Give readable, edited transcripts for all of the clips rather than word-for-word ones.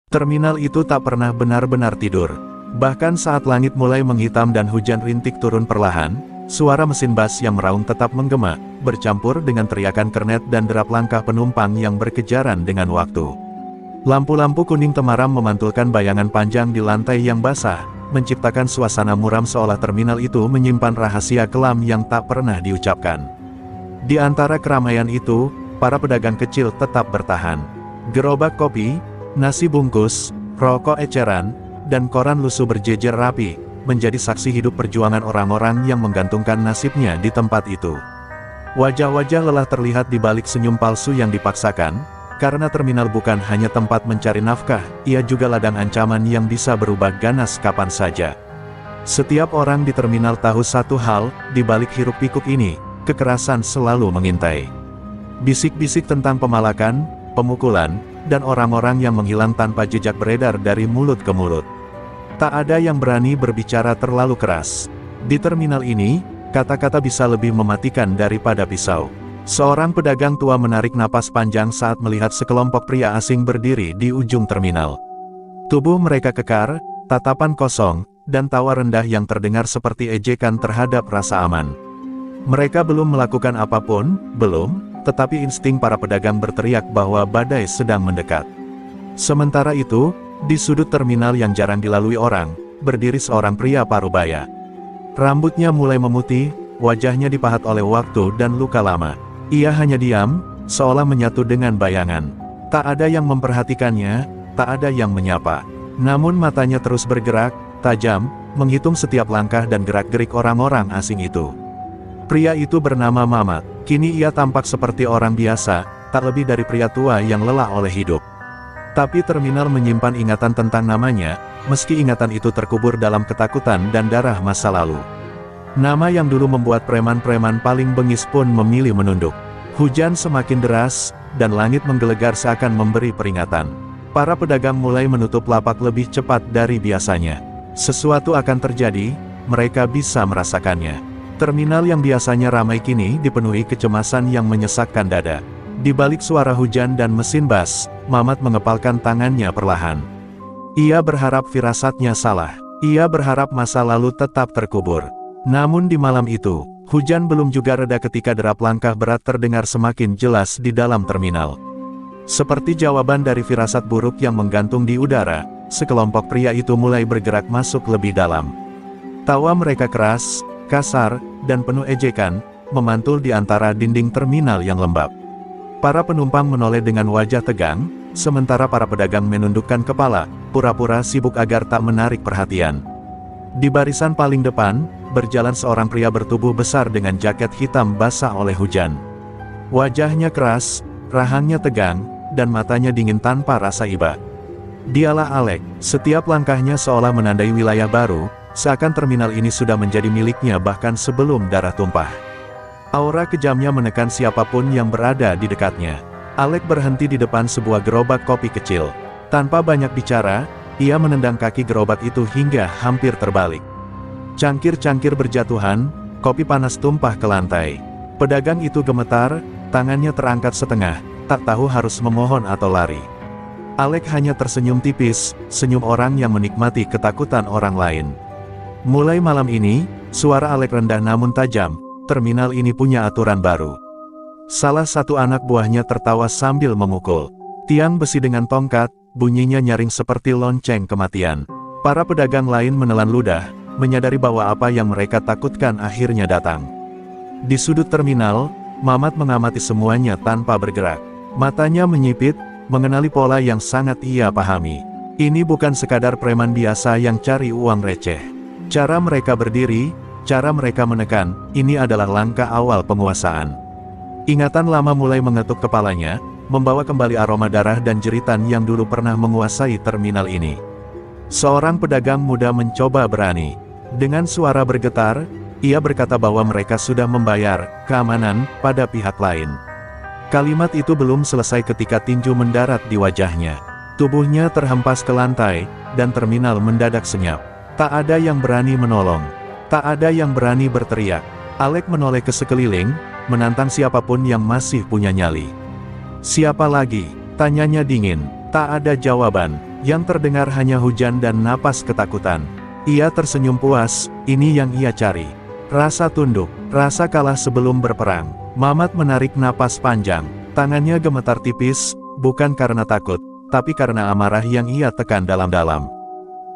Terminal itu tak pernah benar-benar tidur. Bahkan saat langit mulai menghitam dan hujan rintik turun perlahan, suara mesin bas yang meraung tetap menggema, bercampur dengan teriakan kernet dan derap langkah penumpang yang berkejaran dengan waktu. Lampu-lampu kuning temaram memantulkan bayangan panjang di lantai yang basah, menciptakan suasana muram seolah terminal itu menyimpan rahasia kelam yang tak pernah diucapkan. Di antara keramaian itu, para pedagang kecil tetap bertahan. Gerobak kopi, nasi bungkus, rokok eceran, dan koran lusuh berjejer rapi, menjadi saksi hidup perjuangan orang-orang yang menggantungkan nasibnya di tempat itu. Wajah-wajah lelah terlihat di balik senyum palsu yang dipaksakan, karena terminal bukan hanya tempat mencari nafkah, ia juga ladang ancaman yang bisa berubah ganas kapan saja. Setiap orang di terminal tahu satu hal, di balik hiruk-pikuk ini, kekerasan selalu mengintai. Bisik-bisik tentang pemalakan, pemukulan, dan orang-orang yang menghilang tanpa jejak beredar dari mulut ke mulut. Tak ada yang berani berbicara terlalu keras. Di terminal ini, kata-kata bisa lebih mematikan daripada pisau. Seorang pedagang tua menarik napas panjang saat melihat sekelompok pria asing berdiri di ujung terminal. Tubuh mereka kekar, tatapan kosong, dan tawa rendah yang terdengar seperti ejekan terhadap rasa aman. Mereka belum melakukan apapun, tetapi insting para pedagang berteriak bahwa badai sedang mendekat. Sementara itu, di sudut terminal yang jarang dilalui orang, berdiri seorang pria parubaya. Rambutnya mulai memutih, wajahnya dipahat oleh waktu dan luka lama. Ia hanya diam, seolah menyatu dengan bayangan. Tak ada yang memperhatikannya, tak ada yang menyapa. Namun matanya terus bergerak, tajam, menghitung setiap langkah dan gerak-gerik orang-orang asing itu. Pria itu bernama Mamat. Kini ia tampak seperti orang biasa, tak lebih dari pria tua yang lelah oleh hidup. Tapi terminal menyimpan ingatan tentang namanya, meski ingatan itu terkubur dalam ketakutan dan darah masa lalu. Nama yang dulu membuat preman-preman paling bengis pun memilih menunduk. Hujan semakin deras, dan langit menggelegar seakan memberi peringatan. Para pedagang mulai menutup lapak lebih cepat dari biasanya. Sesuatu akan terjadi, mereka bisa merasakannya. Terminal yang biasanya ramai kini dipenuhi kecemasan yang menyesakkan dada. Di balik suara hujan dan mesin bas, Mamat mengepalkan tangannya perlahan. Ia berharap firasatnya salah. Ia berharap masa lalu tetap terkubur. Namun di malam itu, hujan belum juga reda ketika derap langkah berat terdengar semakin jelas di dalam terminal. Seperti jawaban dari firasat buruk yang menggantung di udara, sekelompok pria itu mulai bergerak masuk lebih dalam. Tawa mereka keras, kasar, dan penuh ejekan, memantul di antara dinding terminal yang lembab. Para penumpang menoleh dengan wajah tegang, sementara para pedagang menundukkan kepala, pura-pura sibuk agar tak menarik perhatian. Di barisan paling depan, berjalan seorang pria bertubuh besar dengan jaket hitam basah oleh hujan. Wajahnya keras, rahangnya tegang, dan matanya dingin tanpa rasa iba. Dialah Alec. Setiap langkahnya seolah menandai wilayah baru, seakan terminal ini sudah menjadi miliknya bahkan sebelum darah tumpah. Aura kejamnya menekan siapapun yang berada di dekatnya. Alec berhenti di depan sebuah gerobak kopi kecil. Tanpa banyak bicara, ia menendang kaki gerobak itu hingga hampir terbalik. Cangkir-cangkir berjatuhan, kopi panas tumpah ke lantai. Pedagang itu gemetar, tangannya terangkat setengah, tak tahu harus memohon atau lari. Alec hanya tersenyum tipis, senyum orang yang menikmati ketakutan orang lain. Mulai malam ini, suara Alec rendah namun tajam, terminal ini punya aturan baru. Salah satu anak buahnya tertawa sambil memukul tiang besi dengan tongkat, bunyinya nyaring seperti lonceng kematian. Para pedagang lain menelan ludah, menyadari bahwa apa yang mereka takutkan akhirnya datang. Di sudut terminal, Mamat mengamati semuanya tanpa bergerak. Matanya menyipit, mengenali pola yang sangat ia pahami. Ini bukan sekadar preman biasa yang cari uang receh. Cara mereka berdiri, cara mereka menekan, ini adalah langkah awal penguasaan. Ingatan lama mulai mengetuk kepalanya, membawa kembali aroma darah dan jeritan yang dulu pernah menguasai terminal ini. Seorang pedagang muda mencoba berani. Dengan suara bergetar, ia berkata bahwa mereka sudah membayar keamanan pada pihak lain. Kalimat itu belum selesai ketika tinju mendarat di wajahnya. Tubuhnya terhempas ke lantai, dan terminal mendadak senyap. Tak ada yang berani menolong. Tak ada yang berani berteriak. Alec menoleh ke sekeliling, menantang siapapun yang masih punya nyali. Siapa lagi? Tanyanya dingin. Tak ada jawaban. Yang terdengar hanya hujan dan napas ketakutan. Ia tersenyum puas, ini yang ia cari. Rasa tunduk, rasa kalah sebelum berperang. Mamat menarik napas panjang. Tangannya gemetar tipis, bukan karena takut, tapi karena amarah yang ia tekan dalam-dalam.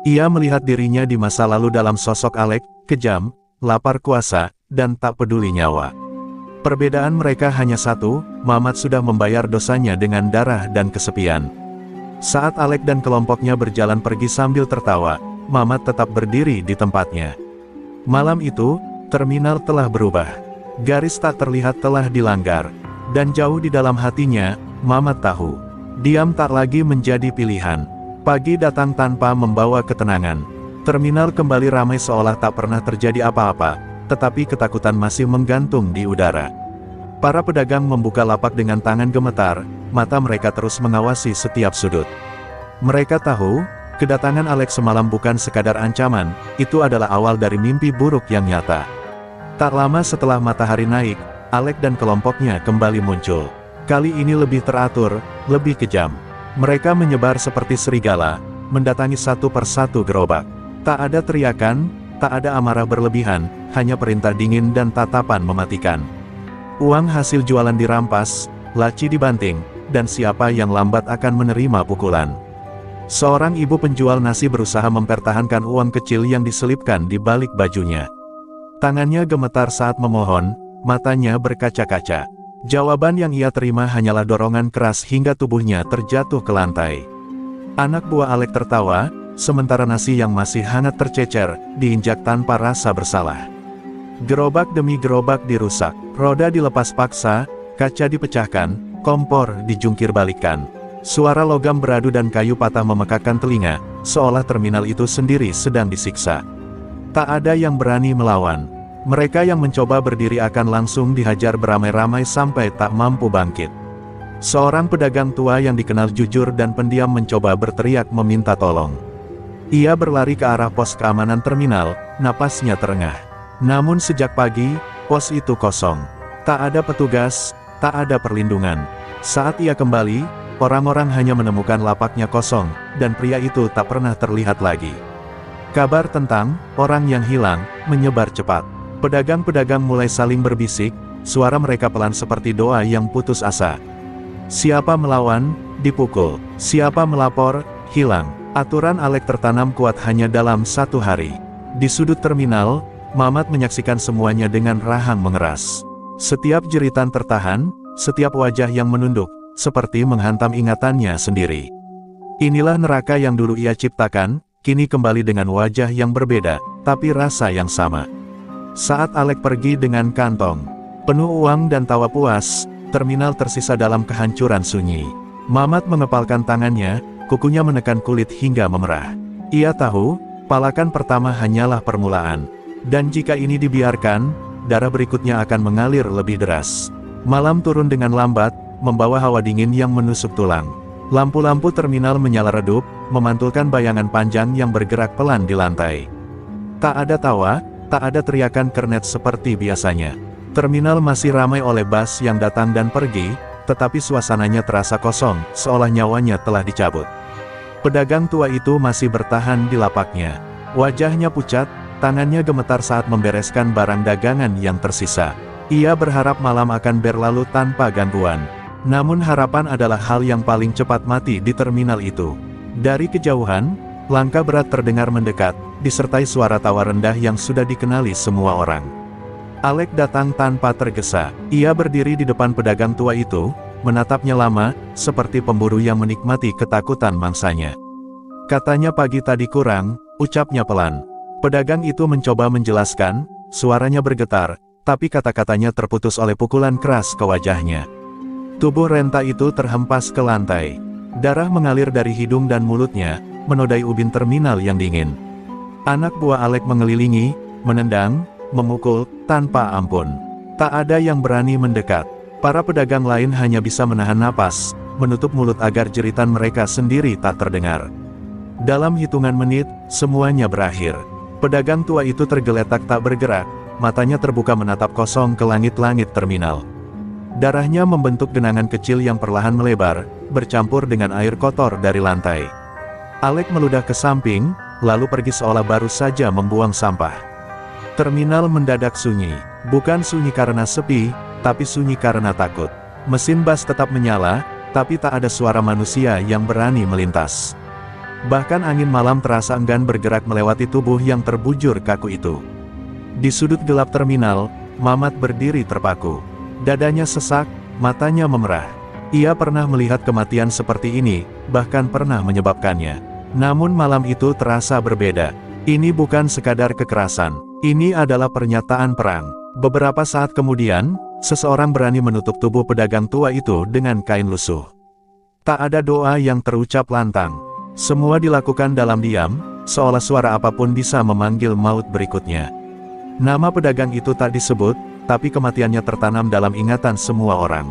Ia melihat dirinya di masa lalu dalam sosok Alek, kejam, lapar kuasa, dan tak peduli nyawa. Perbedaan mereka hanya satu, Mamat sudah membayar dosanya dengan darah dan kesepian. Saat Alek dan kelompoknya berjalan pergi sambil tertawa, Mamat tetap berdiri di tempatnya. Malam itu, terminal telah berubah. Garis tak terlihat telah dilanggar. Dan jauh di dalam hatinya, Mamat tahu. Diam tak lagi menjadi pilihan. Pagi datang tanpa membawa ketenangan. Terminal kembali ramai seolah tak pernah terjadi apa-apa, tetapi ketakutan masih menggantung di udara. Para pedagang membuka lapak dengan tangan gemetar, mata mereka terus mengawasi setiap sudut. Mereka tahu, kedatangan Alek semalam bukan sekadar ancaman, itu adalah awal dari mimpi buruk yang nyata. Tak lama setelah matahari naik, Alek dan kelompoknya kembali muncul. Kali ini lebih teratur, lebih kejam. Mereka menyebar seperti serigala, mendatangi satu persatu gerobak. Tak ada teriakan, tak ada amarah berlebihan, hanya perintah dingin dan tatapan mematikan. Uang hasil jualan dirampas, laci dibanting, dan siapa yang lambat akan menerima pukulan. Seorang ibu penjual nasi berusaha mempertahankan uang kecil yang diselipkan di balik bajunya. Tangannya gemetar saat memohon, matanya berkaca-kaca. Jawaban yang ia terima hanyalah dorongan keras hingga tubuhnya terjatuh ke lantai. Anak buah Alek tertawa, sementara nasi yang masih hangat tercecer, diinjak tanpa rasa bersalah. Gerobak demi gerobak dirusak, roda dilepas paksa, kaca dipecahkan, kompor dijungkir balikan. Suara logam beradu dan kayu patah memekakkan telinga, seolah terminal itu sendiri sedang disiksa. Tak ada yang berani melawan. Mereka yang mencoba berdiri akan langsung dihajar beramai-ramai sampai tak mampu bangkit. Seorang pedagang tua yang dikenal jujur dan pendiam mencoba berteriak meminta tolong. Ia berlari ke arah pos keamanan terminal, napasnya terengah. Namun sejak pagi, pos itu kosong. Tak ada petugas, tak ada perlindungan. Saat ia kembali, orang-orang hanya menemukan lapaknya kosong, dan pria itu tak pernah terlihat lagi. Kabar tentang orang yang hilang menyebar cepat. Pedagang-pedagang mulai saling berbisik, suara mereka pelan seperti doa yang putus asa. Siapa melawan, dipukul. Siapa melapor, hilang. Aturan Alek tertanam kuat hanya dalam 1 hari. Di sudut terminal, Mamat menyaksikan semuanya dengan rahang mengeras. Setiap jeritan tertahan, setiap wajah yang menunduk, seperti menghantam ingatannya sendiri. Inilah neraka yang dulu ia ciptakan, kini kembali dengan wajah yang berbeda, tapi rasa yang sama. Saat Alek pergi dengan kantong penuh uang dan tawa puas, terminal tersisa dalam kehancuran sunyi. Mamat mengepalkan tangannya, kukunya menekan kulit hingga memerah. Ia tahu, palakan pertama hanyalah permulaan. Dan jika ini dibiarkan, darah berikutnya akan mengalir lebih deras. Malam turun dengan lambat, membawa hawa dingin yang menusuk tulang. Lampu-lampu terminal menyala redup, memantulkan bayangan panjang yang bergerak pelan di lantai. Tak ada tawa, tak ada teriakan kernet seperti biasanya. Terminal masih ramai oleh bus yang datang dan pergi, tetapi suasananya terasa kosong, seolah nyawanya telah dicabut. Pedagang tua itu masih bertahan di lapaknya. Wajahnya pucat, tangannya gemetar saat membereskan barang dagangan yang tersisa. Ia berharap malam akan berlalu tanpa gangguan. Namun harapan adalah hal yang paling cepat mati di terminal itu. Dari kejauhan, langkah berat terdengar mendekat, disertai suara tawa rendah yang sudah dikenali semua orang. Alek datang tanpa tergesa. Ia berdiri di depan pedagang tua itu, menatapnya lama, seperti pemburu yang menikmati ketakutan mangsanya. Katanya pagi tadi kurang, ucapnya pelan. Pedagang itu mencoba menjelaskan, suaranya bergetar, tapi kata-katanya terputus oleh pukulan keras ke wajahnya. Tubuh renta itu terhempas ke lantai. Darah mengalir dari hidung dan mulutnya, menodai ubin terminal yang dingin. Anak buah Alek mengelilingi, menendang, memukul, tanpa ampun. Tak ada yang berani mendekat. Para pedagang lain hanya bisa menahan napas, menutup mulut agar jeritan mereka sendiri tak terdengar. Dalam hitungan menit, semuanya berakhir. Pedagang tua itu tergeletak tak bergerak, matanya terbuka menatap kosong ke langit-langit terminal. Darahnya membentuk genangan kecil yang perlahan melebar, bercampur dengan air kotor dari lantai. Alek meludah ke samping, lalu pergi seolah baru saja membuang sampah. Terminal mendadak sunyi. Bukan sunyi karena sepi, tapi sunyi karena takut. Mesin bus tetap menyala, tapi tak ada suara manusia yang berani melintas. Bahkan angin malam terasa enggan bergerak melewati tubuh yang terbujur kaku itu. Di sudut gelap terminal, Mamat berdiri terpaku. Dadanya sesak, matanya memerah. Ia pernah melihat kematian seperti ini, bahkan pernah menyebabkannya. Namun malam itu terasa berbeda. Ini bukan sekadar kekerasan, ini adalah pernyataan perang. Beberapa saat kemudian, seseorang berani menutup tubuh pedagang tua itu dengan kain lusuh. Tak ada doa yang terucap lantang. Semua dilakukan dalam diam, seolah suara apapun bisa memanggil maut berikutnya. Nama pedagang itu tak disebut, tapi kematiannya tertanam dalam ingatan semua orang.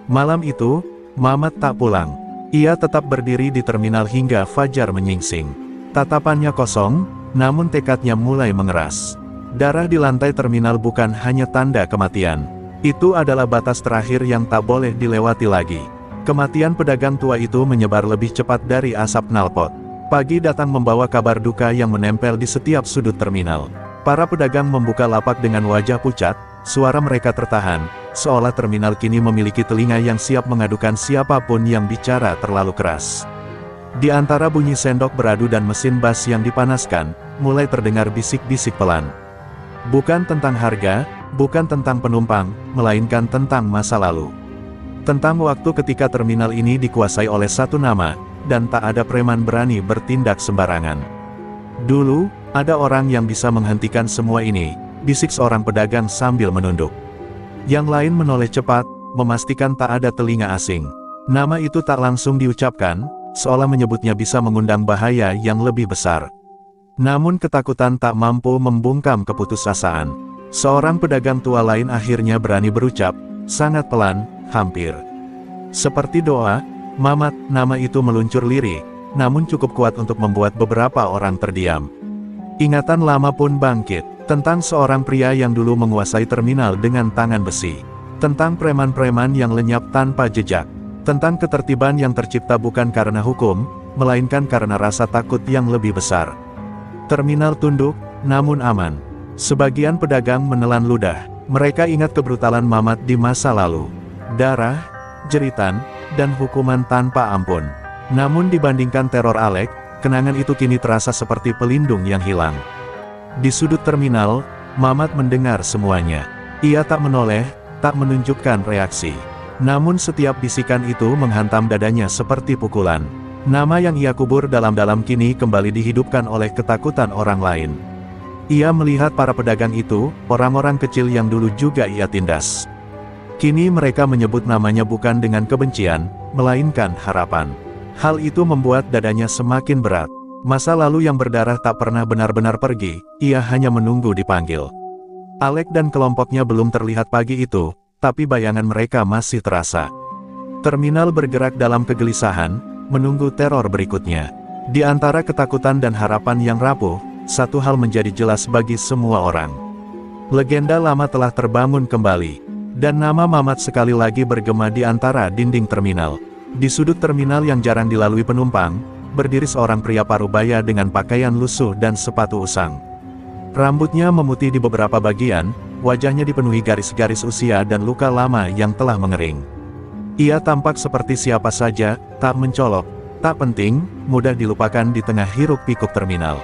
Malam itu, Mamat tak pulang. Ia tetap berdiri di terminal hingga fajar menyingsing. Tatapannya kosong, namun tekadnya mulai mengeras. Darah di lantai terminal bukan hanya tanda kematian. Itu adalah batas terakhir yang tak boleh dilewati lagi. Kematian pedagang tua itu menyebar lebih cepat dari asap knalpot. Pagi datang membawa kabar duka yang menempel di setiap sudut terminal. Para pedagang membuka lapak dengan wajah pucat, suara mereka tertahan, seolah terminal kini memiliki telinga yang siap mengadukan siapapun yang bicara terlalu keras. Di antara bunyi sendok beradu dan mesin bus yang dipanaskan, mulai terdengar bisik-bisik pelan. Bukan tentang harga, bukan tentang penumpang, melainkan tentang masa lalu. Tentang waktu ketika terminal ini dikuasai oleh satu nama, dan tak ada preman berani bertindak sembarangan. Dulu, ada orang yang bisa menghentikan semua ini, bisik seorang pedagang sambil menunduk. Yang lain menoleh cepat, memastikan tak ada telinga asing. Nama itu tak langsung diucapkan, seolah menyebutnya bisa mengundang bahaya yang lebih besar. Namun ketakutan tak mampu membungkam keputusasaan. Seorang pedagang tua lain akhirnya berani berucap, sangat pelan, hampir seperti doa, Mamat, nama itu meluncur lirih, namun cukup kuat untuk membuat beberapa orang terdiam. Ingatan lama pun bangkit, tentang seorang pria yang dulu menguasai terminal dengan tangan besi. Tentang preman-preman yang lenyap tanpa jejak. Tentang ketertiban yang tercipta bukan karena hukum, melainkan karena rasa takut yang lebih besar. Terminal tunduk, namun aman. Sebagian pedagang menelan ludah. Mereka ingat kebrutalan Mamat di masa lalu. Darah, jeritan, dan hukuman tanpa ampun. Namun dibandingkan teror Alek, kenangan itu kini terasa seperti pelindung yang hilang. Di sudut terminal, Mamat mendengar semuanya. Ia tak menoleh, tak menunjukkan reaksi. Namun setiap bisikan itu menghantam dadanya seperti pukulan. Nama yang ia kubur dalam-dalam kini kembali dihidupkan oleh ketakutan orang lain. Ia melihat para pedagang itu, orang-orang kecil yang dulu juga ia tindas. Kini mereka menyebut namanya bukan dengan kebencian, melainkan harapan. Hal itu membuat dadanya semakin berat. Masa lalu yang berdarah tak pernah benar-benar pergi, ia hanya menunggu dipanggil. Alek dan kelompoknya belum terlihat pagi itu, tapi bayangan mereka masih terasa. Terminal bergerak dalam kegelisahan, menunggu teror berikutnya. Di antara ketakutan dan harapan yang rapuh, satu hal menjadi jelas bagi semua orang. Legenda lama telah terbangun kembali. Dan nama Mamat sekali lagi bergema di antara dinding terminal. Di sudut terminal yang jarang dilalui penumpang, berdiri seorang pria parubaya dengan pakaian lusuh dan sepatu usang. Rambutnya memutih di beberapa bagian, wajahnya dipenuhi garis-garis usia dan luka lama yang telah mengering. Ia tampak seperti siapa saja, tak mencolok, tak penting, mudah dilupakan di tengah hiruk-pikuk terminal.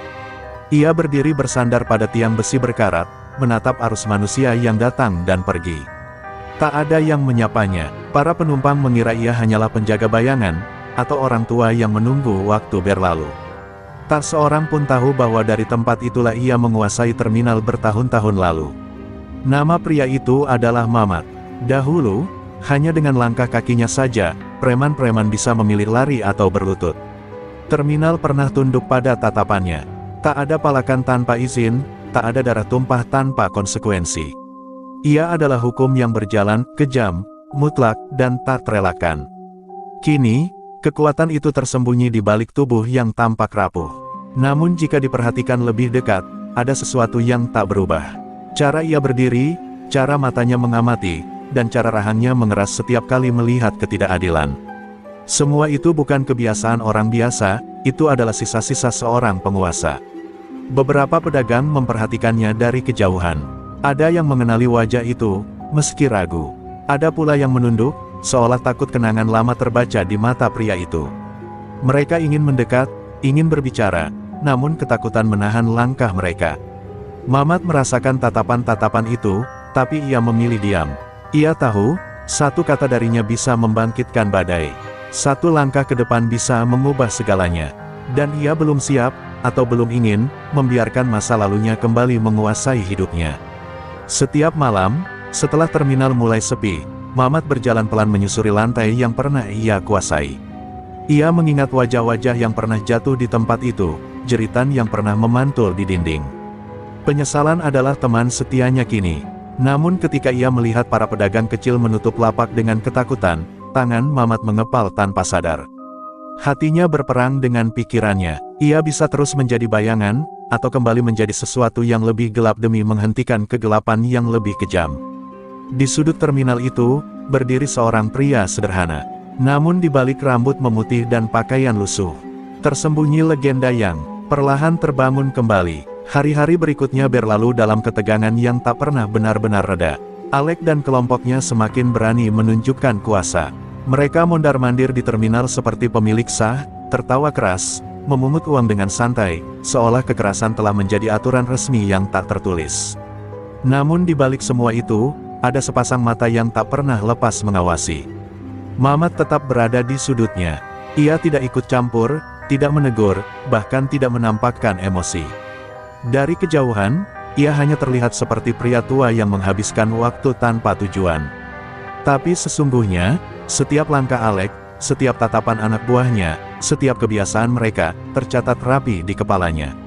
Ia berdiri bersandar pada tiang besi berkarat, menatap arus manusia yang datang dan pergi. Tak ada yang menyapanya. Para penumpang mengira ia hanyalah penjaga bayangan, atau orang tua yang menunggu waktu berlalu. Tak seorang pun tahu bahwa dari tempat itulah ia menguasai terminal bertahun-tahun lalu. Nama pria itu adalah Mamat. Dahulu, hanya dengan langkah kakinya saja, preman-preman bisa memilih lari atau berlutut. Terminal pernah tunduk pada tatapannya. Tak ada palakan tanpa izin, tak ada darah tumpah tanpa konsekuensi. Ia adalah hukum yang berjalan, kejam, mutlak, dan tak terelakkan. Kini, kekuatan itu tersembunyi di balik tubuh yang tampak rapuh. Namun jika diperhatikan lebih dekat, ada sesuatu yang tak berubah. Cara ia berdiri, cara matanya mengamati, dan cara rahangnya mengeras setiap kali melihat ketidakadilan. Semua itu bukan kebiasaan orang biasa, itu adalah sisa-sisa seorang penguasa. Beberapa pedagang memperhatikannya dari kejauhan. Ada yang mengenali wajah itu, meski ragu. Ada pula yang menunduk, seolah takut kenangan lama terbaca di mata pria itu. Mereka ingin mendekat, ingin berbicara, namun ketakutan menahan langkah mereka. Mamat merasakan tatapan-tatapan itu, tapi ia memilih diam. Ia tahu, satu kata darinya bisa membangkitkan badai. Satu langkah ke depan bisa mengubah segalanya. Dan ia belum siap, atau belum ingin, membiarkan masa lalunya kembali menguasai hidupnya. Setiap malam, setelah terminal mulai sepi, Mamat berjalan pelan menyusuri lantai yang pernah ia kuasai. Ia mengingat wajah-wajah yang pernah jatuh di tempat itu, jeritan yang pernah memantul di dinding. Penyesalan adalah teman setianya kini. Namun ketika ia melihat para pedagang kecil menutup lapak dengan ketakutan, tangan Mamat mengepal tanpa sadar. Hatinya berperang dengan pikirannya. Ia bisa terus menjadi bayangan, atau kembali menjadi sesuatu yang lebih gelap demi menghentikan kegelapan yang lebih kejam. Di sudut terminal itu, berdiri seorang pria sederhana. Namun di balik rambut memutih dan pakaian lusuh, tersembunyi legenda yang perlahan terbangun kembali. Hari-hari berikutnya berlalu dalam ketegangan yang tak pernah benar-benar reda. Alec dan kelompoknya semakin berani menunjukkan kuasa. Mereka mondar-mandir di terminal seperti pemilik sah, tertawa keras, memungut uang dengan santai, seolah kekerasan telah menjadi aturan resmi yang tak tertulis. Namun di balik semua itu, ada sepasang mata yang tak pernah lepas mengawasi. Mamat tetap berada di sudutnya. Ia tidak ikut campur, tidak menegur, bahkan tidak menampakkan emosi. Dari kejauhan, ia hanya terlihat seperti pria tua yang menghabiskan waktu tanpa tujuan. Tapi sesungguhnya, setiap langkah Alec, setiap tatapan anak buahnya, setiap kebiasaan mereka, tercatat rapi di kepalanya.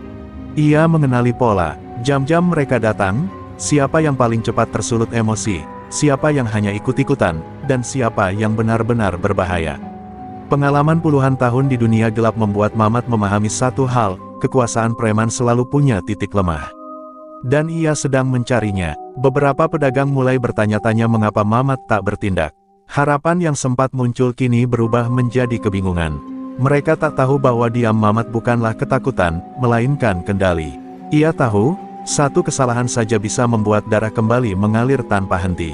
Ia mengenali pola, jam-jam mereka datang, siapa yang paling cepat tersulut emosi, siapa yang hanya ikut-ikutan, dan siapa yang benar-benar berbahaya. Pengalaman puluhan tahun di dunia gelap membuat Mamat memahami satu hal, kekuasaan preman selalu punya titik lemah. Dan ia sedang mencarinya. Beberapa pedagang mulai bertanya-tanya mengapa Mamat tak bertindak. Harapan yang sempat muncul kini berubah menjadi kebingungan. Mereka tak tahu bahwa diam Mamat bukanlah ketakutan, melainkan kendali. Ia tahu, satu kesalahan saja bisa membuat darah kembali mengalir tanpa henti.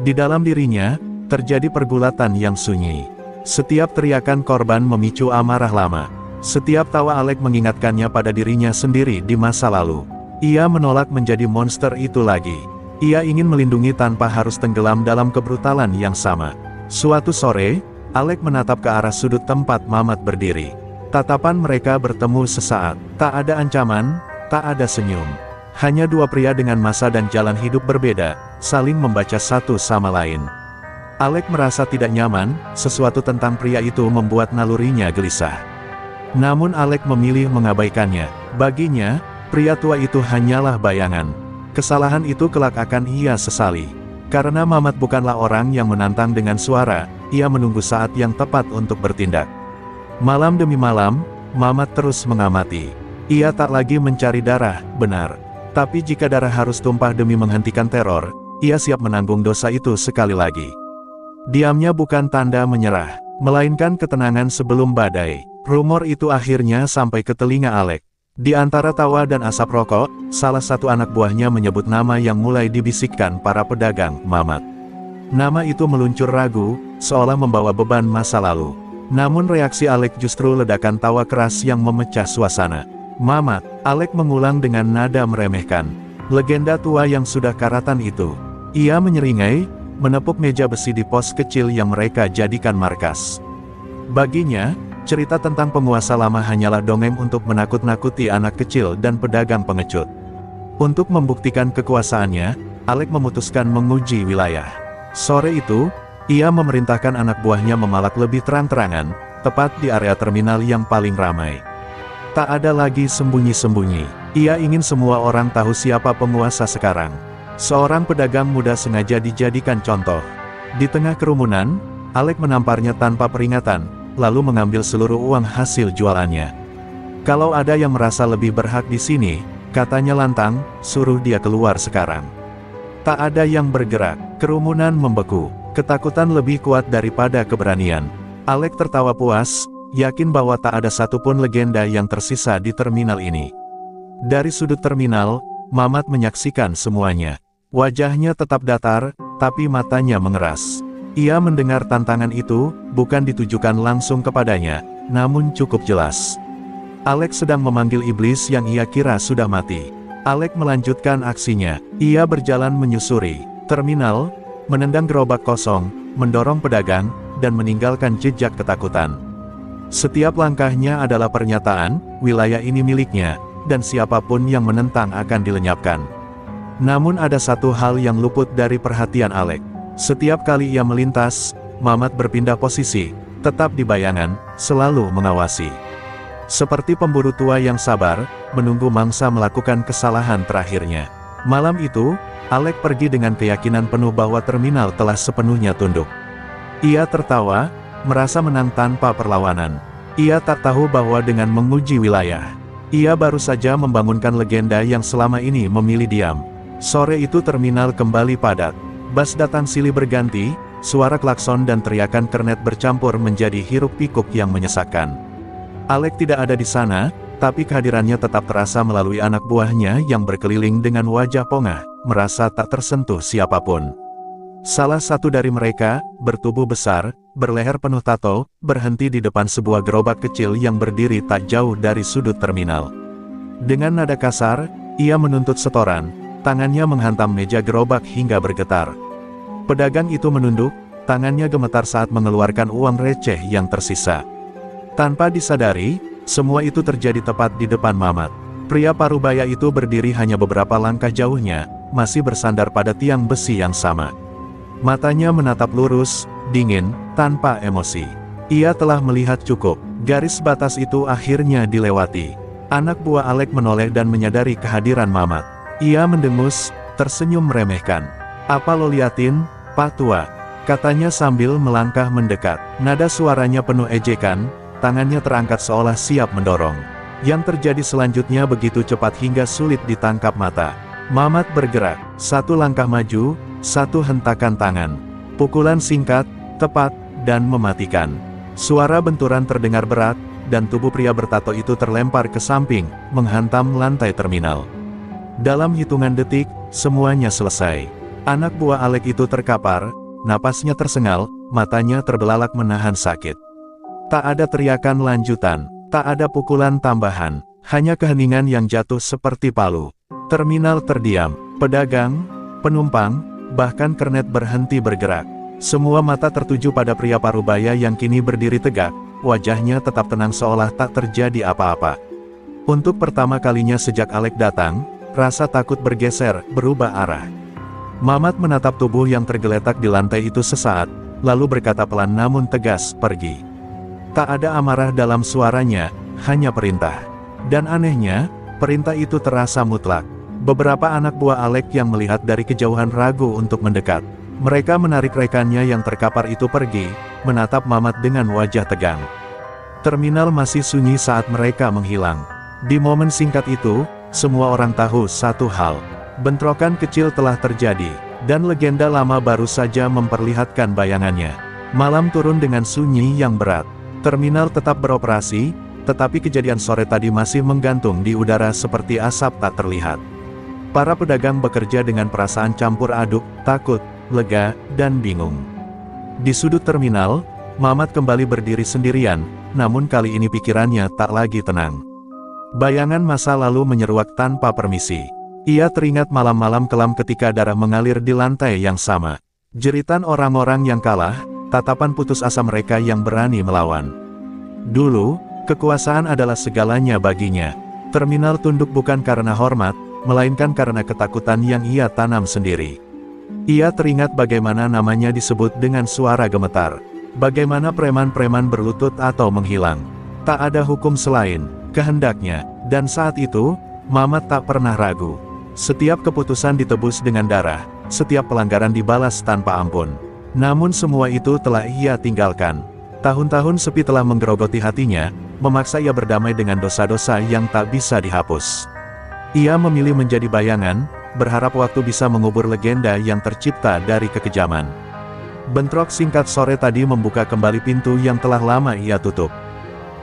Di dalam dirinya, terjadi pergulatan yang sunyi. Setiap teriakan korban memicu amarah lama. Setiap tawa Alec mengingatkannya pada dirinya sendiri di masa lalu. Ia menolak menjadi monster itu lagi. Ia ingin melindungi tanpa harus tenggelam dalam kebrutalan yang sama. Suatu sore, Alec menatap ke arah sudut tempat Mamat berdiri. Tatapan mereka bertemu sesaat. Tak ada ancaman, tak ada senyum. Hanya dua pria dengan masa dan jalan hidup berbeda, saling membaca satu sama lain. Alec merasa tidak nyaman, sesuatu tentang pria itu membuat nalurinya gelisah. Namun Alec memilih mengabaikannya. Baginya, pria tua itu hanyalah bayangan. Kesalahan itu kelak akan ia sesali. Karena Mamat bukanlah orang yang menantang dengan suara, ia menunggu saat yang tepat untuk bertindak. Malam demi malam, Mamat terus mengamati. Ia tak lagi mencari darah, benar. Tapi jika darah harus tumpah demi menghentikan teror, ia siap menanggung dosa itu sekali lagi. Diamnya bukan tanda menyerah, melainkan ketenangan sebelum badai. Rumor itu akhirnya sampai ke telinga Alec. Di antara tawa dan asap rokok, salah satu anak buahnya menyebut nama yang mulai dibisikkan para pedagang, Mamat. Nama itu meluncur ragu, seolah membawa beban masa lalu. Namun reaksi Alec justru ledakan tawa keras yang memecah suasana. Mamat, Alec mengulang dengan nada meremehkan. Legenda tua yang sudah karatan itu. Ia menyeringai, menepuk meja besi di pos kecil yang mereka jadikan markas. Baginya, cerita tentang penguasa lama hanyalah dongeng untuk menakut-nakuti anak kecil dan pedagang pengecut. Untuk membuktikan kekuasaannya, Alec memutuskan menguji wilayah. Sore itu, ia memerintahkan anak buahnya memalak lebih terang-terangan, tepat di area terminal yang paling ramai. Tak ada lagi sembunyi-sembunyi. Ia ingin semua orang tahu siapa penguasa sekarang. Seorang pedagang muda sengaja dijadikan contoh. Di tengah kerumunan, Alec menamparnya tanpa peringatan, lalu mengambil seluruh uang hasil jualannya. Kalau ada yang merasa lebih berhak di sini, katanya lantang, suruh dia keluar sekarang. Tak ada yang bergerak, kerumunan membeku, ketakutan lebih kuat daripada keberanian. Alek tertawa puas, yakin bahwa tak ada satupun legenda yang tersisa di terminal ini. Dari sudut terminal, Mamat menyaksikan semuanya. Wajahnya tetap datar, tapi matanya mengeras. Ia mendengar tantangan itu, bukan ditujukan langsung kepadanya, namun cukup jelas. Alek sedang memanggil iblis yang ia kira sudah mati. Alek melanjutkan aksinya. Ia berjalan menyusuri terminal, menendang gerobak kosong, mendorong pedagang, dan meninggalkan jejak ketakutan. Setiap langkahnya adalah pernyataan, wilayah ini miliknya, dan siapapun yang menentang akan dilenyapkan. Namun ada satu hal yang luput dari perhatian Alek. Setiap kali ia melintas, Mamat berpindah posisi, tetap di bayangan, selalu mengawasi. Seperti pemburu tua yang sabar, menunggu mangsa melakukan kesalahan terakhirnya. Malam itu, Alek pergi dengan keyakinan penuh bahwa terminal telah sepenuhnya tunduk. Ia tertawa, merasa menang tanpa perlawanan. Ia tak tahu bahwa dengan menguji wilayah, ia baru saja membangunkan legenda yang selama ini memilih diam. Sore itu terminal kembali padat. Bas datang silih berganti, suara klakson dan teriakan kernet bercampur menjadi hiruk-pikuk yang menyesakkan. Alek tidak ada di sana, tapi kehadirannya tetap terasa melalui anak buahnya yang berkeliling dengan wajah pongah, merasa tak tersentuh siapapun. Salah satu dari mereka, bertubuh besar, berleher penuh tato, berhenti di depan sebuah gerobak kecil yang berdiri tak jauh dari sudut terminal. Dengan nada kasar, ia menuntut setoran, tangannya menghantam meja gerobak hingga bergetar. Pedagang itu menunduk, tangannya gemetar saat mengeluarkan uang receh yang tersisa. Tanpa disadari, semua itu terjadi tepat di depan Mamat. Pria parubaya itu berdiri hanya beberapa langkah jauhnya, masih bersandar pada tiang besi yang sama. Matanya menatap lurus, dingin, tanpa emosi. Ia telah melihat cukup. Garis batas itu akhirnya dilewati. Anak buah Alek menoleh dan menyadari kehadiran Mamat. Ia mendengus, tersenyum meremehkan. "Apa lo liatin, Pak Tua?" katanya sambil melangkah mendekat. Nada suaranya penuh ejekan, tangannya terangkat seolah siap mendorong. Yang terjadi selanjutnya begitu cepat hingga sulit ditangkap mata. Mamat bergerak, satu langkah maju, satu hentakan tangan. Pukulan singkat, tepat, dan mematikan. Suara benturan terdengar berat, dan tubuh pria bertato itu terlempar ke samping, menghantam lantai terminal. Dalam hitungan detik, semuanya selesai. Anak buah Alek itu terkapar, napasnya tersengal, matanya terbelalak menahan sakit. Tak ada teriakan lanjutan, tak ada pukulan tambahan, hanya keheningan yang jatuh seperti palu. Terminal terdiam, pedagang, penumpang, bahkan kernet berhenti bergerak. Semua mata tertuju pada pria parubaya yang kini berdiri tegak, wajahnya tetap tenang seolah tak terjadi apa-apa. Untuk pertama kalinya sejak Alek datang, rasa takut bergeser, berubah arah. Mamat menatap tubuh yang tergeletak di lantai itu sesaat, lalu berkata pelan namun tegas, "Pergi." Tak ada amarah dalam suaranya, hanya perintah. Dan anehnya, perintah itu terasa mutlak. Beberapa anak buah Alek yang melihat dari kejauhan ragu untuk mendekat. Mereka menarik rekannya yang terkapar itu pergi, menatap Mamat dengan wajah tegang. Terminal masih sunyi saat mereka menghilang. Di momen singkat itu, semua orang tahu satu hal. Bentrokan kecil telah terjadi, dan legenda lama baru saja memperlihatkan bayangannya. Malam turun dengan sunyi yang berat. Terminal tetap beroperasi, tetapi kejadian sore tadi masih menggantung di udara seperti asap tak terlihat. Para pedagang bekerja dengan perasaan campur aduk, takut, lega, dan bingung. Di sudut terminal, Mamat kembali berdiri sendirian, namun kali ini pikirannya tak lagi tenang. Bayangan masa lalu menyeruak tanpa permisi. Ia teringat malam-malam kelam ketika darah mengalir di lantai yang sama. Jeritan orang-orang yang kalah, tatapan putus asa mereka yang berani melawan. Dulu, kekuasaan adalah segalanya baginya. Terminal tunduk bukan karena hormat, melainkan karena ketakutan yang ia tanam sendiri. Ia teringat bagaimana namanya disebut dengan suara gemetar. Bagaimana preman-preman berlutut atau menghilang. Tak ada hukum selain kehendaknya, dan saat itu, Mamat tak pernah ragu. Setiap keputusan ditebus dengan darah, setiap pelanggaran dibalas tanpa ampun. Namun semua itu telah ia tinggalkan. Tahun-tahun sepi telah menggerogoti hatinya, memaksa ia berdamai dengan dosa-dosa yang tak bisa dihapus. Ia memilih menjadi bayangan, berharap waktu bisa mengubur legenda yang tercipta dari kekejaman. Bentrok singkat sore tadi membuka kembali pintu yang telah lama ia tutup.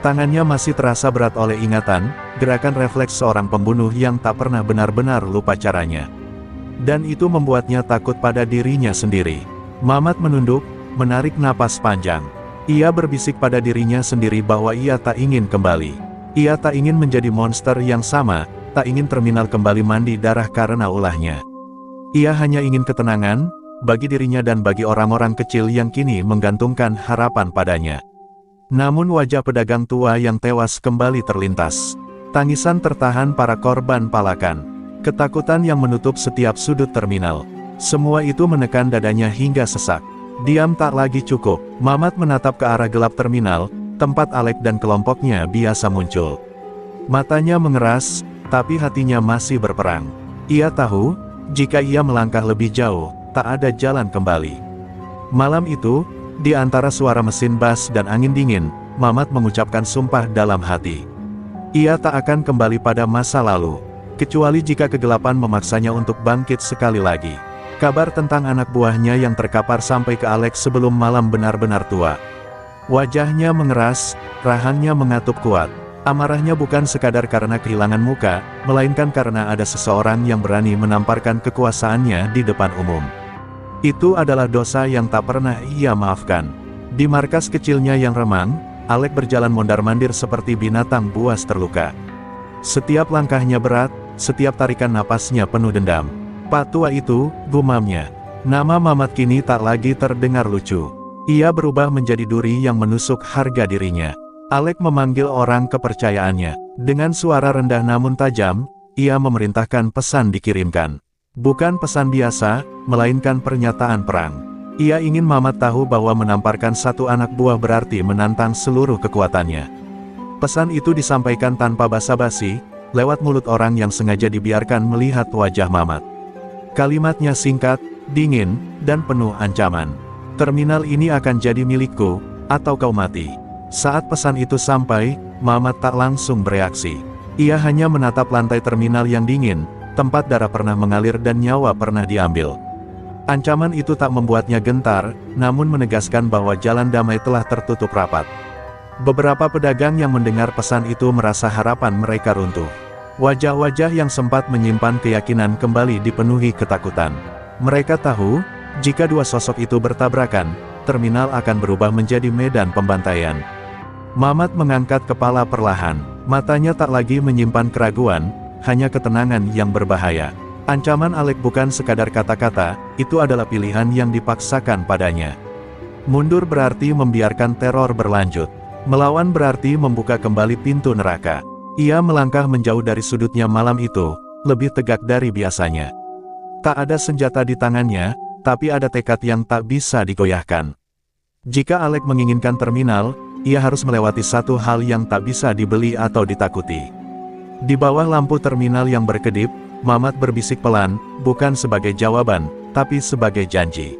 Tangannya masih terasa berat oleh ingatan, gerakan refleks seorang pembunuh yang tak pernah benar-benar lupa caranya. Dan itu membuatnya takut pada dirinya sendiri. Mamat menunduk, menarik napas panjang. Ia berbisik pada dirinya sendiri bahwa ia tak ingin kembali. Ia tak ingin menjadi monster yang sama, tak ingin terminal kembali mandi darah karena ulahnya. Ia hanya ingin ketenangan, bagi dirinya dan bagi orang-orang kecil yang kini menggantungkan harapan padanya. Namun wajah pedagang tua yang tewas kembali terlintas. Tangisan tertahan para korban palakan. Ketakutan yang menutup setiap sudut terminal. Semua itu menekan dadanya hingga sesak. Diam tak lagi cukup. Mamat menatap ke arah gelap terminal, tempat Alek dan kelompoknya biasa muncul. Matanya mengeras, tapi hatinya masih berperang. Ia tahu, jika ia melangkah lebih jauh, tak ada jalan kembali. Malam itu, di antara suara mesin bas dan angin dingin, Mamat mengucapkan sumpah dalam hati. Ia tak akan kembali pada masa lalu, kecuali jika kegelapan memaksanya untuk bangkit sekali lagi. Kabar tentang anak buahnya yang terkapar sampai ke Alek sebelum malam benar-benar tua. Wajahnya mengeras, rahangnya mengatup kuat. Amarahnya bukan sekadar karena kehilangan muka, melainkan karena ada seseorang yang berani menamparkan kekuasaannya di depan umum. Itu adalah dosa yang tak pernah ia maafkan. Di markas kecilnya yang remang, Alek berjalan mondar-mandir seperti binatang buas terluka. Setiap langkahnya berat, setiap tarikan napasnya penuh dendam. Pak tua itu, gumamnya. Nama Mamat kini tak lagi terdengar lucu. Ia berubah menjadi duri yang menusuk harga dirinya. Alek memanggil orang kepercayaannya. Dengan suara rendah namun tajam, ia memerintahkan pesan dikirimkan. Bukan pesan biasa, melainkan pernyataan perang. Ia ingin Mamat tahu bahwa menamparkan satu anak buah berarti menantang seluruh kekuatannya. Pesan itu disampaikan tanpa basa-basi, lewat mulut orang yang sengaja dibiarkan melihat wajah Mamat. Kalimatnya singkat, dingin, dan penuh ancaman. Terminal ini akan jadi milikku, atau kau mati. Saat pesan itu sampai, Mamat tak langsung bereaksi. Ia hanya menatap lantai terminal yang dingin, tempat darah pernah mengalir dan nyawa pernah diambil. Ancaman itu tak membuatnya gentar, namun menegaskan bahwa jalan damai telah tertutup rapat. Beberapa pedagang yang mendengar pesan itu merasa harapan mereka runtuh. Wajah-wajah yang sempat menyimpan keyakinan kembali dipenuhi ketakutan. Mereka tahu, jika dua sosok itu bertabrakan, terminal akan berubah menjadi medan pembantaian. Mamat mengangkat kepala perlahan, matanya tak lagi menyimpan keraguan, hanya ketenangan yang berbahaya. Ancaman Alek bukan sekadar kata-kata, itu adalah pilihan yang dipaksakan padanya. Mundur berarti membiarkan teror berlanjut. Melawan berarti membuka kembali pintu neraka. Ia melangkah menjauh dari sudutnya malam itu, lebih tegak dari biasanya. Tak ada senjata di tangannya, tapi ada tekad yang tak bisa digoyahkan. Jika Alek menginginkan terminal, ia harus melewati satu hal yang tak bisa dibeli atau ditakuti. Di bawah lampu terminal yang berkedip, Mamat berbisik pelan, bukan sebagai jawaban, tapi sebagai janji.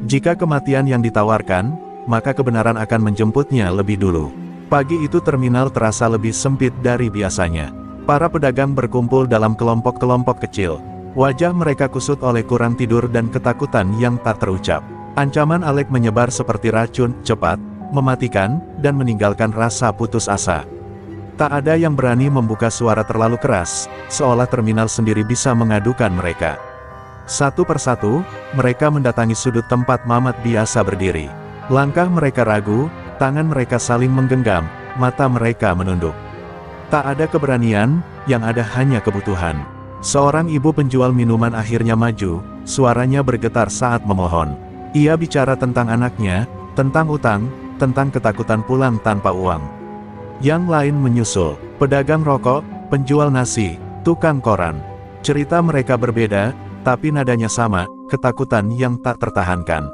Jika kematian yang ditawarkan, maka kebenaran akan menjemputnya lebih dulu. Pagi itu terminal terasa lebih sempit dari biasanya. Para pedagang berkumpul dalam kelompok-kelompok kecil. Wajah mereka kusut oleh kurang tidur dan ketakutan yang tak terucap. Ancaman Alek menyebar seperti racun, cepat, mematikan, dan meninggalkan rasa putus asa. Tak ada yang berani membuka suara terlalu keras, seolah terminal sendiri bisa mengadukan mereka. Satu persatu, mereka mendatangi sudut tempat Mamat biasa berdiri. Langkah mereka ragu, tangan mereka saling menggenggam, mata mereka menunduk. Tak ada keberanian, yang ada hanya kebutuhan. Seorang ibu penjual minuman akhirnya maju, suaranya bergetar saat memohon. Ia bicara tentang anaknya, tentang utang, tentang ketakutan pulang tanpa uang. Yang lain menyusul, pedagang rokok, penjual nasi, tukang koran. Cerita mereka berbeda, tapi nadanya sama, ketakutan yang tak tertahankan.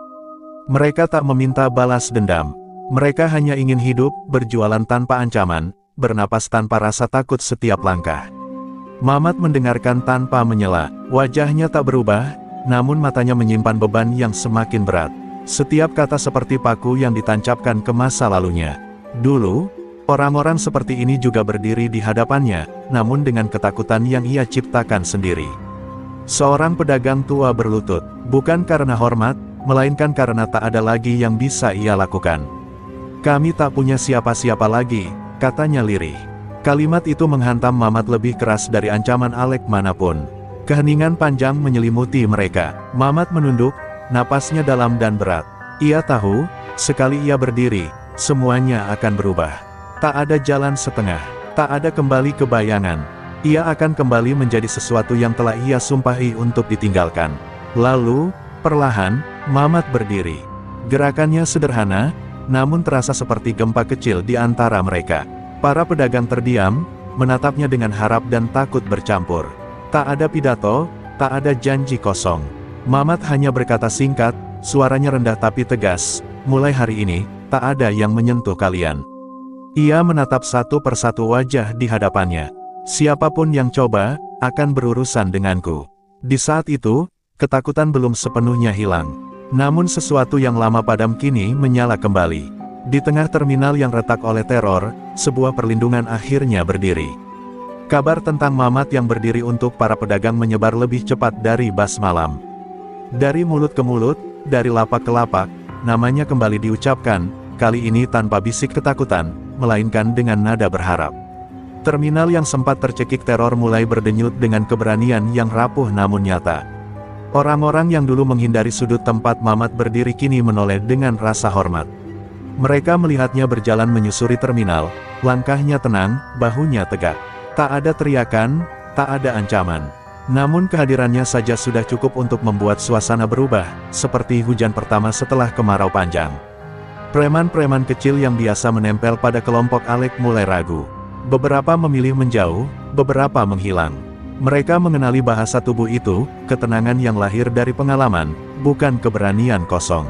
Mereka tak meminta balas dendam. Mereka hanya ingin hidup, berjualan tanpa ancaman, bernapas tanpa rasa takut setiap langkah. Mamat mendengarkan tanpa menyela, wajahnya tak berubah, namun matanya menyimpan beban yang semakin berat. Setiap kata seperti paku yang ditancapkan ke masa lalunya. Dulu, orang-orang seperti ini juga berdiri di hadapannya, namun dengan ketakutan yang ia ciptakan sendiri. Seorang pedagang tua berlutut, bukan karena hormat, melainkan karena tak ada lagi yang bisa ia lakukan. Kami tak punya siapa-siapa lagi, katanya lirih. Kalimat itu menghantam Mamat lebih keras dari ancaman Alek manapun. Keheningan panjang menyelimuti mereka. Mamat menunduk, napasnya dalam dan berat. Ia tahu, sekali ia berdiri, semuanya akan berubah. Tak ada jalan setengah, tak ada kembali ke bayangan. Ia akan kembali menjadi sesuatu yang telah ia sumpahi untuk ditinggalkan. Lalu, perlahan, Mamat berdiri. Gerakannya sederhana, namun terasa seperti gempa kecil di antara mereka. Para pedagang terdiam, menatapnya dengan harap dan takut bercampur. Tak ada pidato, tak ada janji kosong. Mamat hanya berkata singkat, suaranya rendah tapi tegas, mulai hari ini, tak ada yang menyentuh kalian. Ia menatap satu persatu wajah di hadapannya. Siapapun yang coba, akan berurusan denganku. Di saat itu, ketakutan belum sepenuhnya hilang. Namun sesuatu yang lama padam kini menyala kembali. Di tengah terminal yang retak oleh teror, sebuah perlindungan akhirnya berdiri. Kabar tentang Mamat yang berdiri untuk para pedagang menyebar lebih cepat dari bas malam. Dari mulut ke mulut, dari lapak ke lapak, namanya kembali diucapkan, kali ini tanpa bisik ketakutan, melainkan dengan nada berharap. Terminal yang sempat tercekik teror mulai berdenyut dengan keberanian yang rapuh namun nyata. Orang-orang yang dulu menghindari sudut tempat Mamat berdiri kini menoleh dengan rasa hormat. Mereka melihatnya berjalan menyusuri terminal, langkahnya tenang, bahunya tegak. Tak ada teriakan, tak ada ancaman. Namun kehadirannya saja sudah cukup untuk membuat suasana berubah, seperti hujan pertama setelah kemarau panjang. Preman-preman kecil yang biasa menempel pada kelompok Alek mulai ragu. Beberapa memilih menjauh, beberapa menghilang. Mereka mengenali bahasa tubuh itu, ketenangan yang lahir dari pengalaman, bukan keberanian kosong.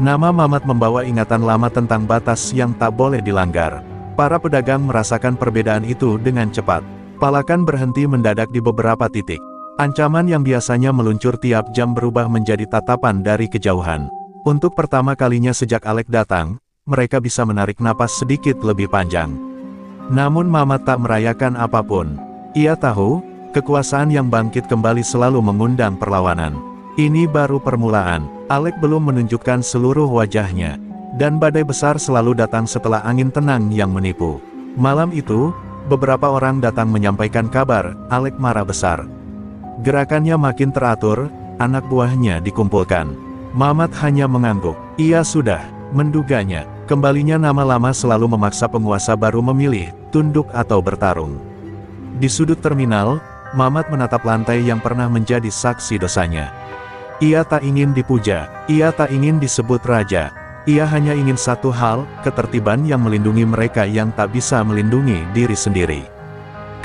Nama Mamat membawa ingatan lama tentang batas yang tak boleh dilanggar. Para pedagang merasakan perbedaan itu dengan cepat. Palakan berhenti mendadak di beberapa titik. Ancaman yang biasanya meluncur tiap jam berubah menjadi tatapan dari kejauhan. Untuk pertama kalinya sejak Alek datang, mereka bisa menarik napas sedikit lebih panjang. Namun Mamat tak merayakan apapun. Ia tahu, kekuasaan yang bangkit kembali selalu mengundang perlawanan. Ini baru permulaan. Alek belum menunjukkan seluruh wajahnya. Dan badai besar selalu datang setelah angin tenang yang menipu. Malam itu, beberapa orang datang menyampaikan kabar, Alek marah besar. Gerakannya makin teratur, anak buahnya dikumpulkan. Mamat hanya mengangguk. Ia sudah menduganya. Kembalinya nama lama selalu memaksa penguasa baru memilih, tunduk atau bertarung. Di sudut terminal, Mamat menatap lantai yang pernah menjadi saksi dosanya. Ia tak ingin dipuja, ia tak ingin disebut raja. Ia hanya ingin satu hal, ketertiban yang melindungi mereka yang tak bisa melindungi diri sendiri.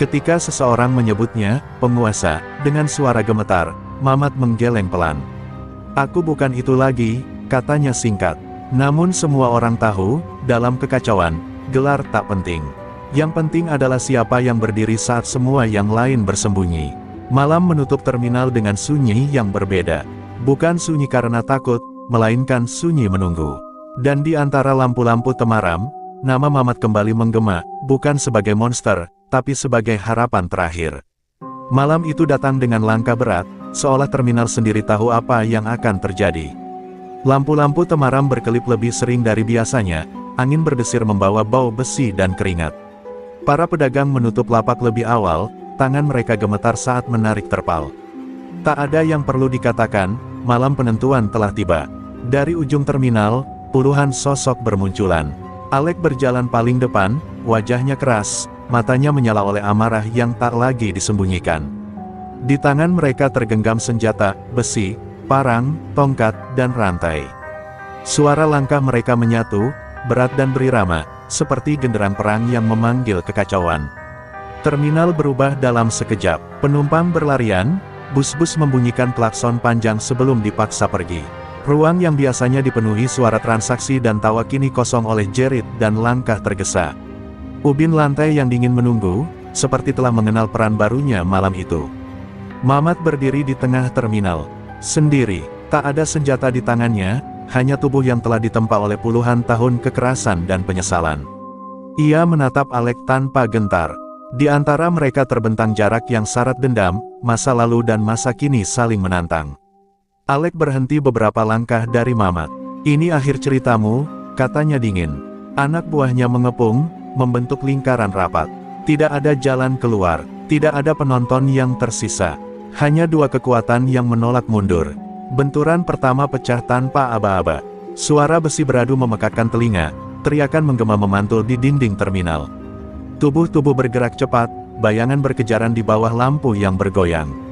Ketika seseorang menyebutnya, penguasa, dengan suara gemetar, Mamat menggeleng pelan. Aku bukan itu lagi, katanya singkat. Namun semua orang tahu, dalam kekacauan, gelar tak penting. Yang penting adalah siapa yang berdiri saat semua yang lain bersembunyi. Malam menutup terminal dengan sunyi yang berbeda. Bukan sunyi karena takut, melainkan sunyi menunggu. Dan di antara lampu-lampu temaram, nama Mamat kembali menggema, bukan sebagai monster, tapi sebagai harapan terakhir. Malam itu datang dengan langkah berat, seolah terminal sendiri tahu apa yang akan terjadi. Lampu-lampu temaram berkelip lebih sering dari biasanya, angin berdesir membawa bau besi dan keringat. Para pedagang menutup lapak lebih awal, tangan mereka gemetar saat menarik terpal. Tak ada yang perlu dikatakan, malam penentuan telah tiba. Dari ujung terminal, puluhan sosok bermunculan. Alek berjalan paling depan, wajahnya keras, matanya menyala oleh amarah yang tak lagi disembunyikan. Di tangan mereka tergenggam senjata, besi, parang, tongkat, dan rantai. Suara langkah mereka menyatu, berat dan berirama, seperti genderang perang yang memanggil kekacauan. Terminal berubah dalam sekejap, penumpang berlarian, bus-bus membunyikan klakson panjang sebelum dipaksa pergi. Ruang yang biasanya dipenuhi suara transaksi dan tawa kini kosong oleh jerit dan langkah tergesa. Ubin lantai yang dingin menunggu, seperti telah mengenal peran barunya malam itu. Mamat berdiri di tengah terminal. Sendiri, tak ada senjata di tangannya, hanya tubuh yang telah ditempa oleh puluhan tahun kekerasan dan penyesalan. Ia menatap Alek tanpa gentar. Di antara mereka terbentang jarak yang syarat dendam, masa lalu dan masa kini saling menantang. Alek berhenti beberapa langkah dari Mamat. "Ini akhir ceritamu," katanya dingin. Anak buahnya mengepung, membentuk lingkaran rapat. Tidak ada jalan keluar, tidak ada penonton yang tersisa. Hanya dua kekuatan yang menolak mundur. Benturan pertama pecah tanpa aba-aba. Suara besi beradu memekakkan telinga, teriakan menggema memantul di dinding terminal. Tubuh-tubuh bergerak cepat, bayangan berkejaran di bawah lampu yang bergoyang.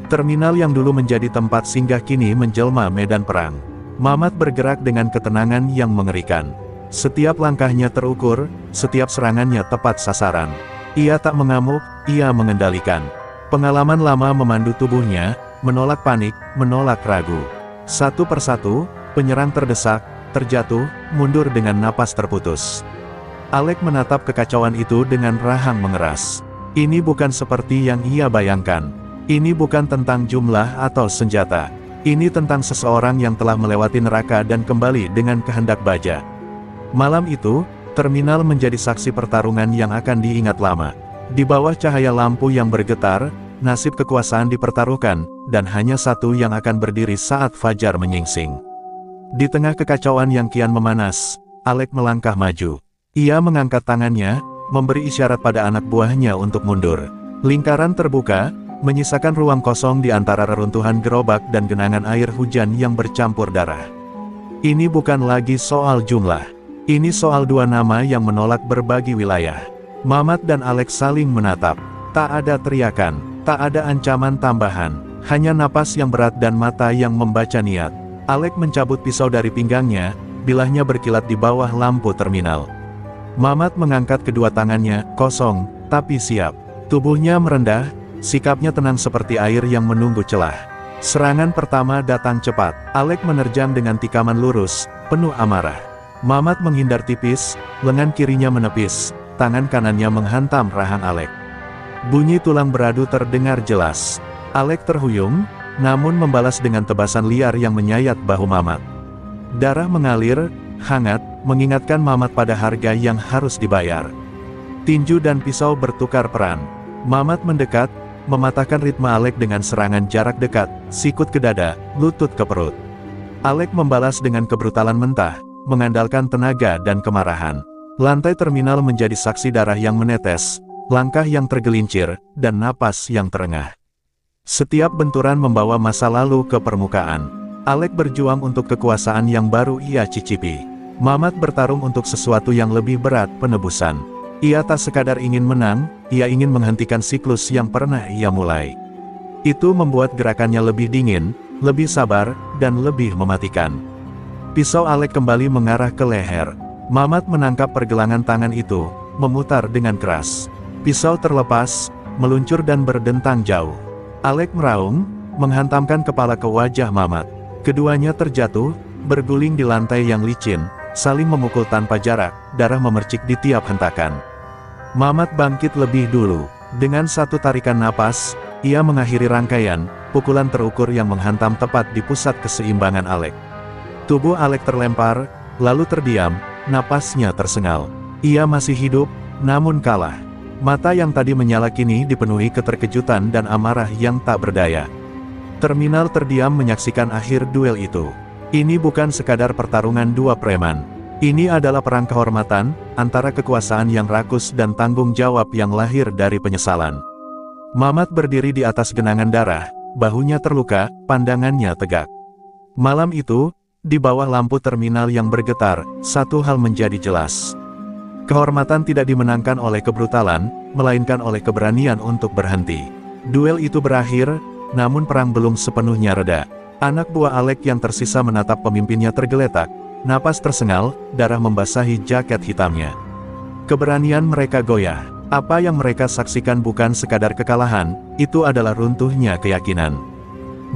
Terminal yang dulu menjadi tempat singgah kini menjelma medan perang. Mamat bergerak dengan ketenangan yang mengerikan. Setiap langkahnya terukur, setiap serangannya tepat sasaran. Ia tak mengamuk, ia mengendalikan. Pengalaman lama memandu tubuhnya, menolak panik, menolak ragu. Satu persatu, penyerang terdesak, terjatuh, mundur dengan napas terputus. Alek menatap kekacauan itu dengan rahang mengeras. Ini bukan seperti yang ia bayangkan. Ini bukan tentang jumlah atau senjata. Ini tentang seseorang yang telah melewati neraka dan kembali dengan kehendak baja. Malam itu, terminal menjadi saksi pertarungan yang akan diingat lama. Di bawah cahaya lampu yang bergetar, nasib kekuasaan dipertaruhkan, dan hanya satu yang akan berdiri saat fajar menyingsing. Di tengah kekacauan yang kian memanas, Alek melangkah maju. Ia mengangkat tangannya, memberi isyarat pada anak buahnya untuk mundur. Lingkaran terbuka, menyisakan ruang kosong di antara reruntuhan gerobak dan genangan air hujan yang bercampur darah. Ini bukan lagi soal jumlah. Ini soal dua nama yang menolak berbagi wilayah. Mamat dan Alek saling menatap. Tak ada teriakan, tak ada ancaman tambahan, hanya napas yang berat dan mata yang membaca niat. Alek mencabut pisau dari pinggangnya, bilahnya berkilat di bawah lampu terminal. Mamat mengangkat kedua tangannya, kosong, tapi siap. Tubuhnya merendah, sikapnya tenang seperti air yang menunggu celah. Serangan pertama datang cepat. Alek menerjang dengan tikaman lurus, penuh amarah. Mamat menghindar tipis, lengan kirinya menepis, tangan kanannya menghantam rahang Alek. Bunyi tulang beradu terdengar jelas. Alek terhuyung, namun membalas dengan tebasan liar yang menyayat bahu Mamat. Darah mengalir, hangat, mengingatkan Mamat pada harga yang harus dibayar. Tinju dan pisau bertukar peran. Mamat mendekat, mematahkan ritme Alek dengan serangan jarak dekat, sikut ke dada, lutut ke perut. Alek membalas dengan kebrutalan mentah, mengandalkan tenaga dan kemarahan. Lantai terminal menjadi saksi darah yang menetes, langkah yang tergelincir, dan napas yang terengah. Setiap benturan membawa masa lalu ke permukaan. Alek berjuang untuk kekuasaan yang baru ia cicipi. Mamat bertarung untuk sesuatu yang lebih berat, penebusan. Ia tak sekadar ingin menang, ia ingin menghentikan siklus yang pernah ia mulai. Itu membuat gerakannya lebih dingin, lebih sabar, dan lebih mematikan. Pisau Alek kembali mengarah ke leher. Mamat menangkap pergelangan tangan itu, memutar dengan keras. Pisau terlepas, meluncur dan berdentang jauh. Alek meraung, menghantamkan kepala ke wajah Mamat. Keduanya terjatuh, berguling di lantai yang licin, saling memukul tanpa jarak, darah memercik di tiap hentakan. Mamat bangkit lebih dulu. Dengan satu tarikan napas, ia mengakhiri rangkaian, pukulan terukur yang menghantam tepat di pusat keseimbangan Alek. Tubuh Alek terlempar, lalu terdiam, napasnya tersengal. Ia masih hidup, namun kalah. Mata yang tadi menyala kini dipenuhi keterkejutan dan amarah yang tak berdaya. Terminal terdiam menyaksikan akhir duel itu. Ini bukan sekadar pertarungan dua preman. Ini adalah perang kehormatan, antara kekuasaan yang rakus dan tanggung jawab yang lahir dari penyesalan. Mamat berdiri di atas genangan darah, bahunya terluka, pandangannya tegak. Malam itu, di bawah lampu terminal yang bergetar, satu hal menjadi jelas. Kehormatan tidak dimenangkan oleh kebrutalan, melainkan oleh keberanian untuk berhenti. Duel itu berakhir, namun perang belum sepenuhnya reda. Anak buah Alek yang tersisa menatap pemimpinnya tergeletak. Napas tersengal, darah membasahi jaket hitamnya. Keberanian mereka goyah. Apa yang mereka saksikan bukan sekadar kekalahan, itu adalah runtuhnya keyakinan.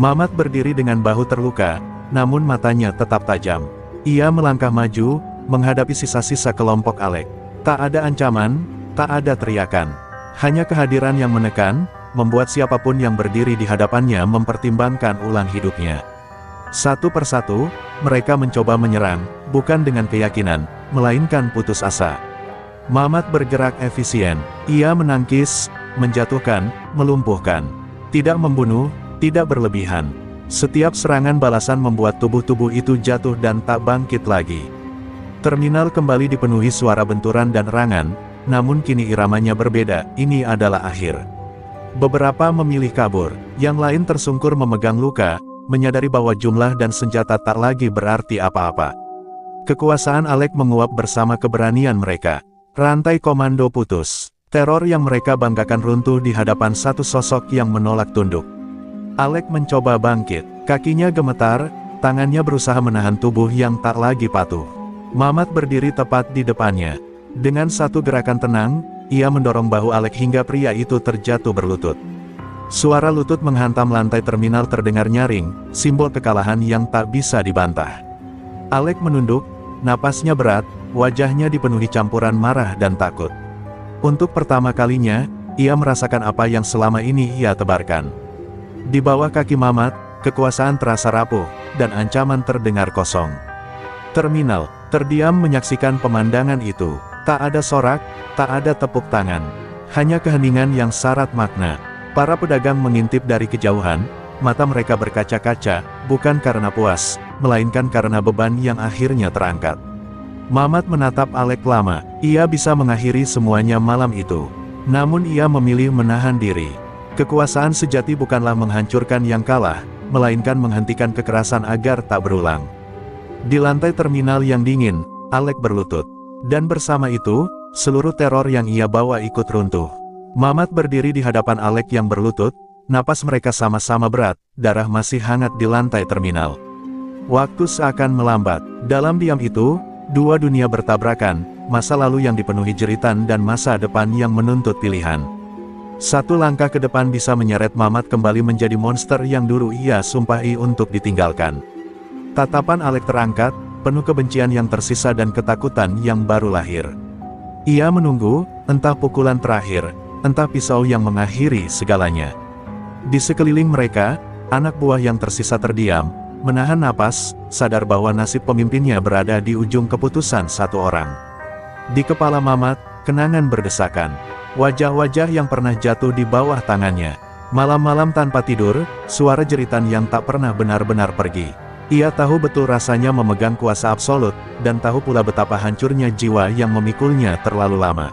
Mamat berdiri dengan bahu terluka, namun matanya tetap tajam. Ia melangkah maju, menghadapi sisa-sisa kelompok Alek. Tak ada ancaman, tak ada teriakan. Hanya kehadiran yang menekan, membuat siapapun yang berdiri di hadapannya mempertimbangkan ulang hidupnya. Satu persatu, mereka mencoba menyerang, bukan dengan keyakinan, melainkan putus asa. Mamat bergerak efisien. Ia menangkis, menjatuhkan, melumpuhkan. Tidak membunuh, tidak berlebihan. Setiap serangan balasan membuat tubuh-tubuh itu jatuh dan tak bangkit lagi. Terminal kembali dipenuhi suara benturan dan erangan, namun kini iramanya berbeda, ini adalah akhir. Beberapa memilih kabur, yang lain tersungkur memegang luka, menyadari bahwa jumlah dan senjata tak lagi berarti apa-apa. Kekuasaan Alek menguap bersama keberanian mereka. Rantai komando putus. Teror yang mereka banggakan runtuh di hadapan satu sosok yang menolak tunduk. Alek mencoba bangkit, kakinya gemetar, tangannya berusaha menahan tubuh yang tak lagi patuh. Mamat berdiri tepat di depannya. Dengan satu gerakan tenang, ia mendorong bahu Alek hingga pria itu terjatuh berlutut. Suara lutut menghantam lantai terminal terdengar nyaring, simbol kekalahan yang tak bisa dibantah. Alek menunduk, napasnya berat, wajahnya dipenuhi campuran marah dan takut. Untuk pertama kalinya, ia merasakan apa yang selama ini ia tebarkan. Di bawah kaki Mamat, kekuasaan terasa rapuh, dan ancaman terdengar kosong. Terminal terdiam menyaksikan pemandangan itu. Tak ada sorak, tak ada tepuk tangan. Hanya keheningan yang syarat makna. Para pedagang mengintip dari kejauhan, mata mereka berkaca-kaca, bukan karena puas, melainkan karena beban yang akhirnya terangkat. Mamat menatap Alek lama, ia bisa mengakhiri semuanya malam itu. Namun ia memilih menahan diri. Kekuasaan sejati bukanlah menghancurkan yang kalah, melainkan menghentikan kekerasan agar tak berulang. Di lantai terminal yang dingin, Alek berlutut. Dan bersama itu, seluruh teror yang ia bawa ikut runtuh. Mamat berdiri di hadapan Alek yang berlutut, napas mereka sama-sama berat, darah masih hangat di lantai terminal. Waktu seakan melambat. Dalam diam itu, dua dunia bertabrakan, masa lalu yang dipenuhi jeritan dan masa depan yang menuntut pilihan. Satu langkah ke depan bisa menyeret Mamat kembali menjadi monster yang dulu ia sumpahi untuk ditinggalkan. Tatapan Alek terangkat, penuh kebencian yang tersisa dan ketakutan yang baru lahir. Ia menunggu, entah pukulan terakhir, entah pisau yang mengakhiri segalanya. Di sekeliling mereka, anak buah yang tersisa terdiam, menahan napas, sadar bahwa nasib pemimpinnya berada di ujung keputusan satu orang. Di kepala Mamat, kenangan berdesakan. Wajah-wajah yang pernah jatuh di bawah tangannya. Malam-malam tanpa tidur, suara jeritan yang tak pernah benar-benar pergi. Ia tahu betul rasanya memegang kuasa absolut, dan tahu pula betapa hancurnya jiwa yang memikulnya terlalu lama.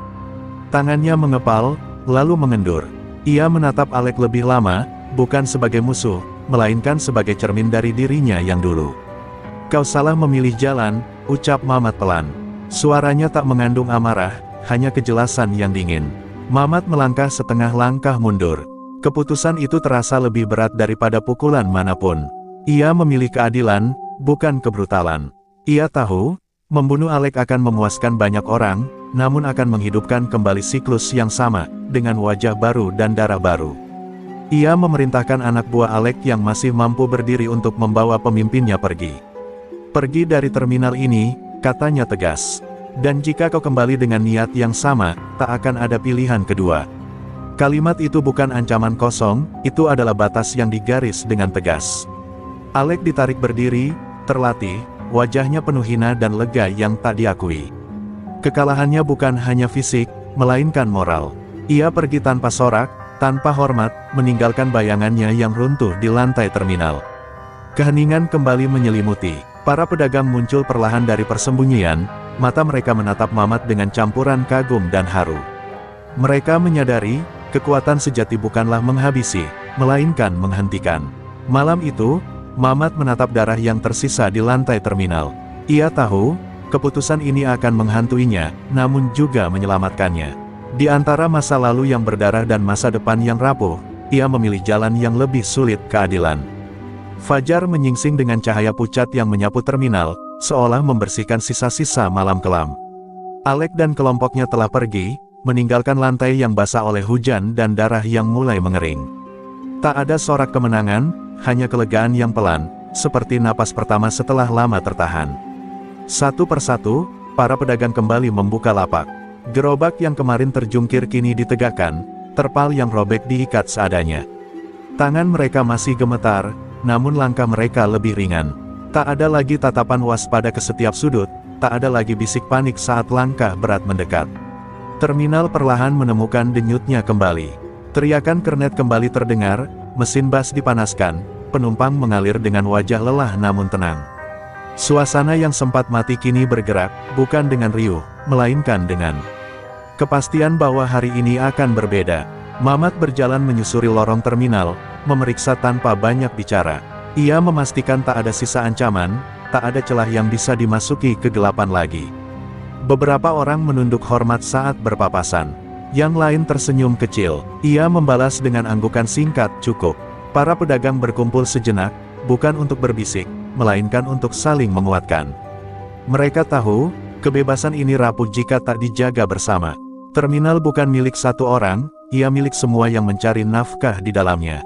Tangannya mengepal, lalu mengendur. Ia menatap Alek lebih lama, bukan sebagai musuh, melainkan sebagai cermin dari dirinya yang dulu. "Kau salah memilih jalan," ucap Mamat pelan. Suaranya tak mengandung amarah, hanya kejelasan yang dingin. Mamat melangkah setengah langkah mundur. Keputusan itu terasa lebih berat daripada pukulan manapun. Ia memilih keadilan, bukan kebrutalan. Ia tahu, membunuh Alek akan memuaskan banyak orang, namun akan menghidupkan kembali siklus yang sama, dengan wajah baru dan darah baru. Ia memerintahkan anak buah Alek yang masih mampu berdiri untuk membawa pemimpinnya pergi. "Pergi dari terminal ini," katanya tegas. "Dan jika kau kembali dengan niat yang sama, tak akan ada pilihan kedua." Kalimat itu bukan ancaman kosong, itu adalah batas yang digaris dengan tegas. Alek ditarik berdiri, terlatih, wajahnya penuh hina dan lega yang tak diakui. Kekalahannya bukan hanya fisik, melainkan moral. Ia pergi tanpa sorak, tanpa hormat, meninggalkan bayangannya yang runtuh di lantai terminal. Keheningan kembali menyelimuti. Para pedagang muncul perlahan dari persembunyian, mata mereka menatap Mamat dengan campuran kagum dan haru. Mereka menyadari, kekuatan sejati bukanlah menghabisi, melainkan menghentikan. Malam itu, Mamat menatap darah yang tersisa di lantai terminal. Ia tahu, keputusan ini akan menghantuinya, namun juga menyelamatkannya. Di antara masa lalu yang berdarah dan masa depan yang rapuh, ia memilih jalan yang lebih sulit, keadilan. Fajar menyingsing dengan cahaya pucat yang menyapu terminal, seolah membersihkan sisa-sisa malam kelam. Alek dan kelompoknya telah pergi, meninggalkan lantai yang basah oleh hujan dan darah yang mulai mengering. Tak ada sorak kemenangan, hanya kelegaan yang pelan, seperti napas pertama setelah lama tertahan. Satu persatu, para pedagang kembali membuka lapak. Gerobak yang kemarin terjungkir kini ditegakkan, terpal yang robek diikat seadanya. Tangan mereka masih gemetar, namun langkah mereka lebih ringan. Tak ada lagi tatapan waspada ke setiap sudut, tak ada lagi bisik panik saat langkah berat mendekat. Terminal perlahan menemukan denyutnya kembali. Teriakan kernet kembali terdengar, mesin bas dipanaskan, penumpang mengalir dengan wajah lelah namun tenang. Suasana yang sempat mati kini bergerak, bukan dengan riuh, melainkan dengan kepastian bahwa hari ini akan berbeda. Mamat berjalan menyusuri lorong terminal, memeriksa tanpa banyak bicara. Ia memastikan tak ada sisa ancaman, tak ada celah yang bisa dimasuki kegelapan lagi. Beberapa orang menunduk hormat saat berpapasan. Yang lain tersenyum kecil. Ia membalas dengan anggukan singkat, cukup. Para pedagang berkumpul sejenak, bukan untuk berbisik, melainkan untuk saling menguatkan. Mereka tahu, kebebasan ini rapuh jika tak dijaga bersama. Terminal bukan milik satu orang, ia milik semua yang mencari nafkah di dalamnya.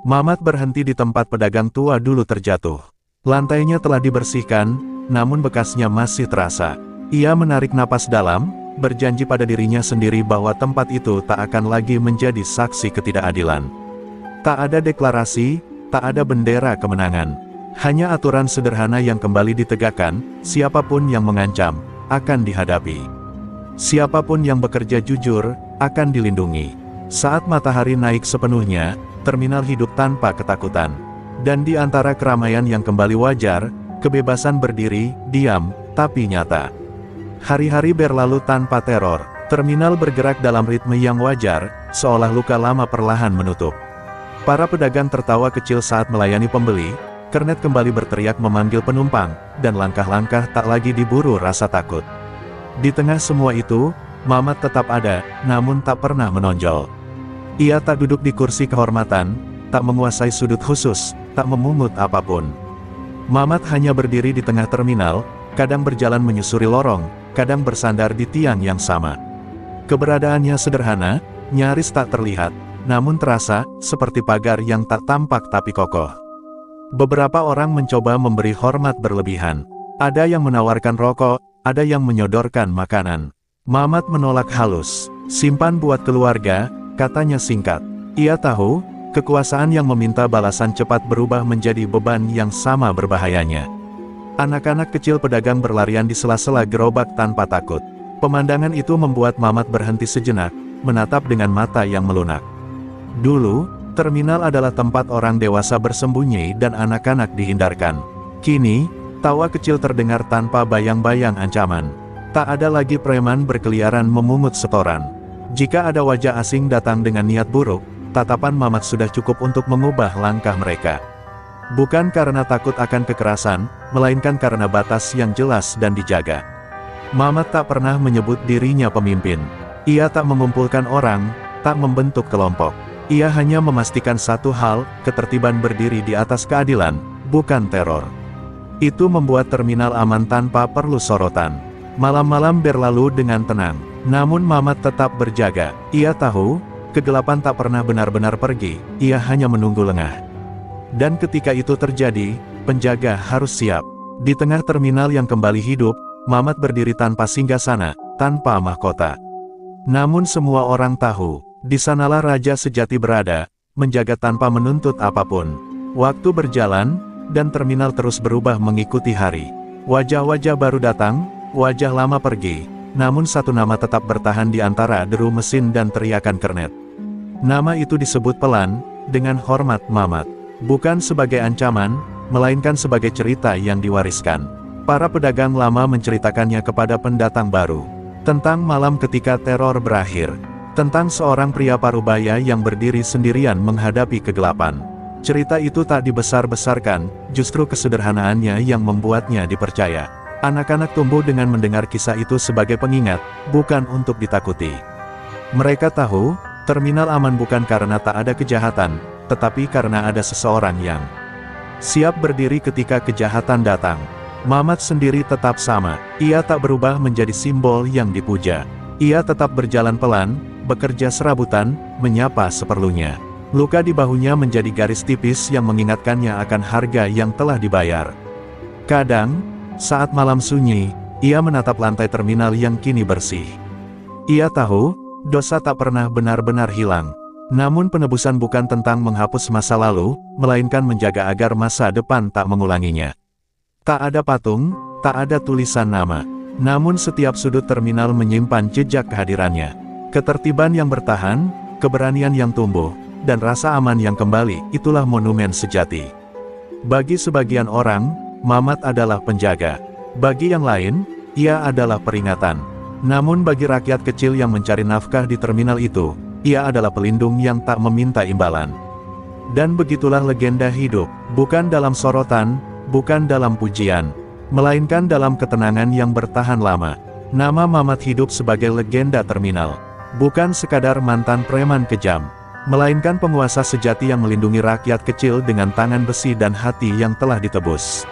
Mamat berhenti di tempat pedagang tua dulu terjatuh. Lantainya telah dibersihkan, namun bekasnya masih terasa. Ia menarik napas dalam, berjanji pada dirinya sendiri bahwa tempat itu tak akan lagi menjadi saksi ketidakadilan. Tak ada deklarasi, tak ada bendera kemenangan. Hanya aturan sederhana yang kembali ditegakkan, siapapun yang mengancam, akan dihadapi. Siapapun yang bekerja jujur, akan dilindungi. Saat matahari naik sepenuhnya, terminal hidup tanpa ketakutan. Dan di antara keramaian yang kembali wajar, kebebasan berdiri, diam, tapi nyata. Hari-hari berlalu tanpa teror, terminal bergerak dalam ritme yang wajar, seolah luka lama perlahan menutup. Para pedagang tertawa kecil saat melayani pembeli, kernet kembali berteriak memanggil penumpang, dan langkah-langkah tak lagi diburu rasa takut. Di tengah semua itu, Mamat tetap ada, namun tak pernah menonjol. Ia tak duduk di kursi kehormatan, tak menguasai sudut khusus, tak memungut apapun. Mamat hanya berdiri di tengah terminal, kadang berjalan menyusuri lorong, kadang bersandar di tiang yang sama. Keberadaannya sederhana, nyaris tak terlihat, namun terasa, seperti pagar yang tak tampak tapi kokoh. Beberapa orang mencoba memberi hormat berlebihan. Ada yang menawarkan rokok, ada yang menyodorkan makanan. Mamat menolak halus. Simpan buat keluarga, katanya singkat. Ia tahu, kekuasaan yang meminta balasan cepat berubah menjadi beban yang sama berbahayanya. Anak-anak kecil pedagang berlarian di sela-sela gerobak tanpa takut. Pemandangan itu membuat Mamat berhenti sejenak, menatap dengan mata yang melunak. Dulu, terminal adalah tempat orang dewasa bersembunyi dan anak-anak dihindarkan. Kini, tawa kecil terdengar tanpa bayang-bayang ancaman. Tak ada lagi preman berkeliaran memungut setoran. Jika ada wajah asing datang dengan niat buruk, tatapan Mamat sudah cukup untuk mengubah langkah mereka. Bukan karena takut akan kekerasan, melainkan karena batas yang jelas dan dijaga. Mamat tak pernah menyebut dirinya pemimpin. Ia tak mengumpulkan orang, tak membentuk kelompok. Ia hanya memastikan satu hal, ketertiban berdiri di atas keadilan, bukan teror. Itu membuat terminal aman tanpa perlu sorotan. Malam-malam berlalu dengan tenang. Namun Mamat tetap berjaga. Ia tahu, kegelapan tak pernah benar-benar pergi, ia hanya menunggu lengah. Dan ketika itu terjadi, penjaga harus siap. Di tengah terminal yang kembali hidup, Mamat berdiri tanpa singgasana, tanpa mahkota. Namun semua orang tahu, di sanalah raja sejati berada, menjaga tanpa menuntut apapun. Waktu berjalan, dan terminal terus berubah mengikuti hari. Wajah-wajah baru datang, wajah lama pergi, namun satu nama tetap bertahan di antara deru mesin dan teriakan kernet. Nama itu disebut pelan, dengan hormat Mamat. Bukan sebagai ancaman, melainkan sebagai cerita yang diwariskan. Para pedagang lama menceritakannya kepada pendatang baru. Tentang malam ketika teror berakhir. Tentang seorang pria parubaya yang berdiri sendirian menghadapi kegelapan. Cerita itu tak dibesar-besarkan, justru kesederhanaannya yang membuatnya dipercaya. Anak-anak tumbuh dengan mendengar kisah itu sebagai pengingat, bukan untuk ditakuti. Mereka tahu, terminal aman bukan karena tak ada kejahatan, tetapi karena ada seseorang yang siap berdiri ketika kejahatan datang. Mamat sendiri tetap sama, ia tak berubah menjadi simbol yang dipuja. Ia tetap berjalan pelan, bekerja serabutan, menyapa seperlunya. Luka di bahunya menjadi garis tipis yang mengingatkannya akan harga yang telah dibayar. Kadang, saat malam sunyi, ia menatap lantai terminal yang kini bersih. Ia tahu, dosa tak pernah benar-benar hilang. Namun penebusan bukan tentang menghapus masa lalu, melainkan menjaga agar masa depan tak mengulanginya. Tak ada patung, tak ada tulisan nama. Namun setiap sudut terminal menyimpan jejak kehadirannya. Ketertiban yang bertahan, keberanian yang tumbuh, dan rasa aman yang kembali, itulah monumen sejati. Bagi sebagian orang, Mamat adalah penjaga. Bagi yang lain, ia adalah peringatan. Namun bagi rakyat kecil yang mencari nafkah di terminal itu, ia adalah pelindung yang tak meminta imbalan. Dan begitulah legenda hidup, bukan dalam sorotan, bukan dalam pujian, melainkan dalam ketenangan yang bertahan lama. Nama Mamat hidup sebagai legenda terminal. Bukan sekadar mantan preman kejam, melainkan penguasa sejati yang melindungi rakyat kecil dengan tangan besi dan hati yang telah ditebus.